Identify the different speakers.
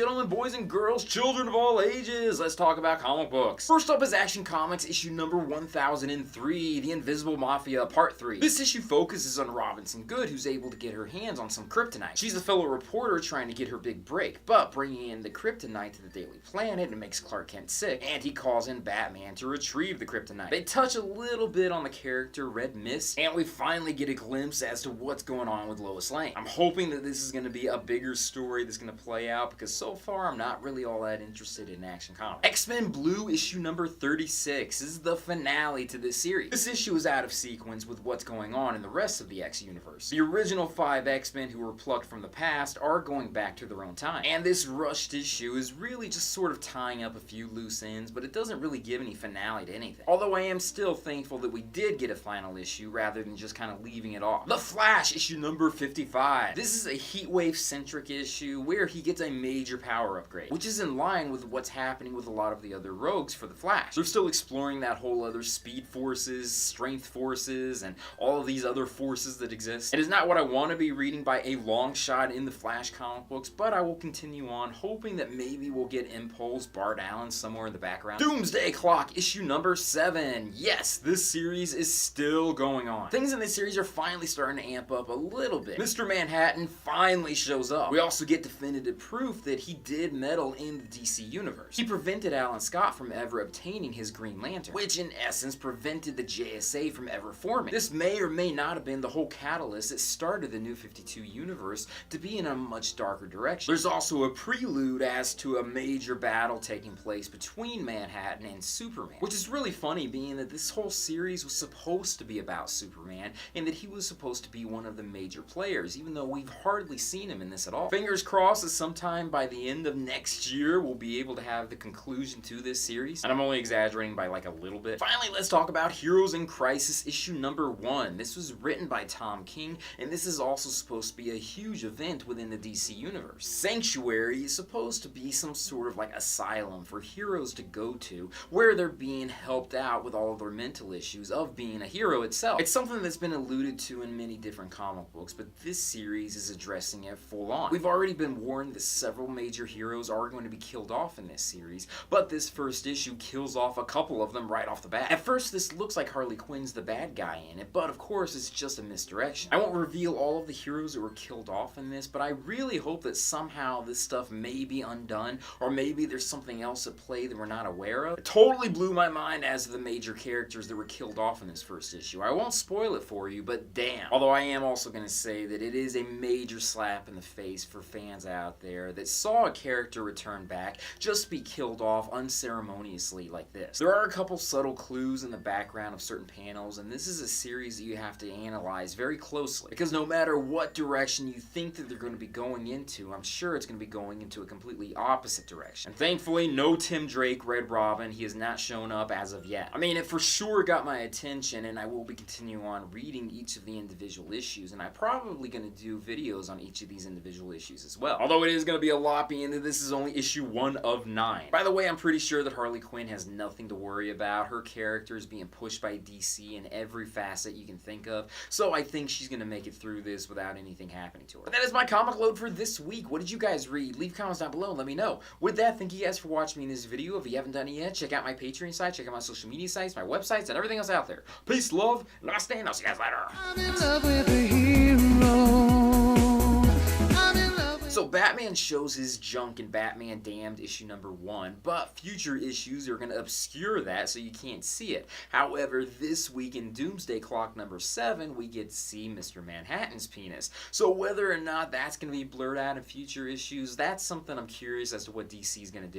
Speaker 1: gentlemen, boys and girls, children of all ages, let's talk about comic books. First up is Action Comics issue number 1003, The Invisible Mafia Part 3. This issue focuses on Robinson Goode, who's able to get her hands on some kryptonite. She's a fellow reporter trying to get her big break, but bringing in the kryptonite to the Daily Planet makes Clark Kent sick, and he calls in Batman to retrieve the kryptonite. They touch a little bit on the character Red Mist, and we finally get a glimpse as to what's going on with Lois Lane. I'm hoping that this is going to be a bigger story that's going to play out, because so far I'm not really all that interested in Action Comics. X-Men Blue issue number 36 is the finale to this series. This issue is out of sequence with what's going on in the rest of the X universe. The original 5 X-Men who were plucked from the past are going back to their own time, and this rushed issue is really just sort of tying up a few loose ends, but it doesn't really give any finale to anything. Although I am still thankful that we did get a final issue rather than just kind of leaving it off. The Flash issue number 55. This is a Heatwave-centric issue where he gets a major power upgrade, which is in line with what's happening with a lot of the other rogues for the Flash. They're still exploring that whole other speed forces, strength forces, and all of these other forces that exist. It is not what I want to be reading by a long shot in the Flash comic books, but I will continue on, hoping that maybe we'll get Impulse, Bart Allen somewhere in the background. Doomsday Clock issue number 7. Yes, this series is still going on. Things in this series are finally starting to amp up a little bit. Mr. Manhattan finally shows up. We also get definitive proof that he did meddle in the DC universe. He prevented Alan Scott from ever obtaining his Green Lantern, which in essence prevented the JSA from ever forming. This may or may not have been the whole catalyst that started the New 52 universe to be in a much darker direction. There's also a prelude as to a major battle taking place between Manhattan and Superman, which is really funny being that this whole series was supposed to be about Superman and that he was supposed to be one of the major players, even though we've hardly seen him in this at all. Fingers crossed that sometime by the end of next year we'll be able to have the conclusion to this series, and I'm only exaggerating by like a little bit. Finally, let's talk about Heroes in Crisis issue number 1. This was written by Tom King, and this is also supposed to be a huge event within the DC universe. Sanctuary is supposed to be some sort of like asylum for heroes to go to, where they're being helped out with all of their mental issues of being a hero itself. It's something that's been alluded to in many different comic books, but this series is addressing it full on. We've already been warned that several major heroes are going to be killed off in this series, but this first issue kills off a couple of them right off the bat. At first, this looks like Harley Quinn's the bad guy in it, but of course it's just a misdirection. I won't reveal all of the heroes that were killed off in this, but I really hope that somehow this stuff may be undone, or maybe there's something else at play that we're not aware of. It totally blew my mind as to the major characters that were killed off in this first issue. I won't spoil it for you, but damn. Although I am also going to say that it is a major slap in the face for fans out there that saw a character return back just be killed off unceremoniously like this. There are a couple subtle clues in the background of certain panels, and this is a series that you have to analyze very closely, because no matter what direction you think that they're going to be going into, I'm sure it's going to be going into a completely opposite direction. And thankfully, no Tim Drake, Red Robin. He has not shown up as of yet. I mean, it for sure got my attention, and I will be continuing on reading each of the individual issues, and I'm probably going to do videos on each of these individual issues as well. Although it is going to be a lot, being that this is only issue 1 of 9. By the way, I'm pretty sure that Harley Quinn has nothing to worry about. Her character is being pushed by DC in every facet you can think of, so I think she's going to make it through this without anything happening to her. But that is my comic load for this week. What did you guys read? Leave comments down below and let me know. With that, thank you guys for watching me in this video. If you haven't done it yet, check out my Patreon site, check out my social media sites, my websites, and everything else out there. Peace, love, namaste, and I'll see you guys later.
Speaker 2: I'm in love with a hero.
Speaker 1: So Batman shows his junk in Batman Damned issue number 1, but future issues are going to obscure that so you can't see it. However, this week in Doomsday Clock number 7, we get to see Mr. Manhattan's penis. So whether or not that's going to be blurred out in future issues, that's something I'm curious as to what DC is going to do.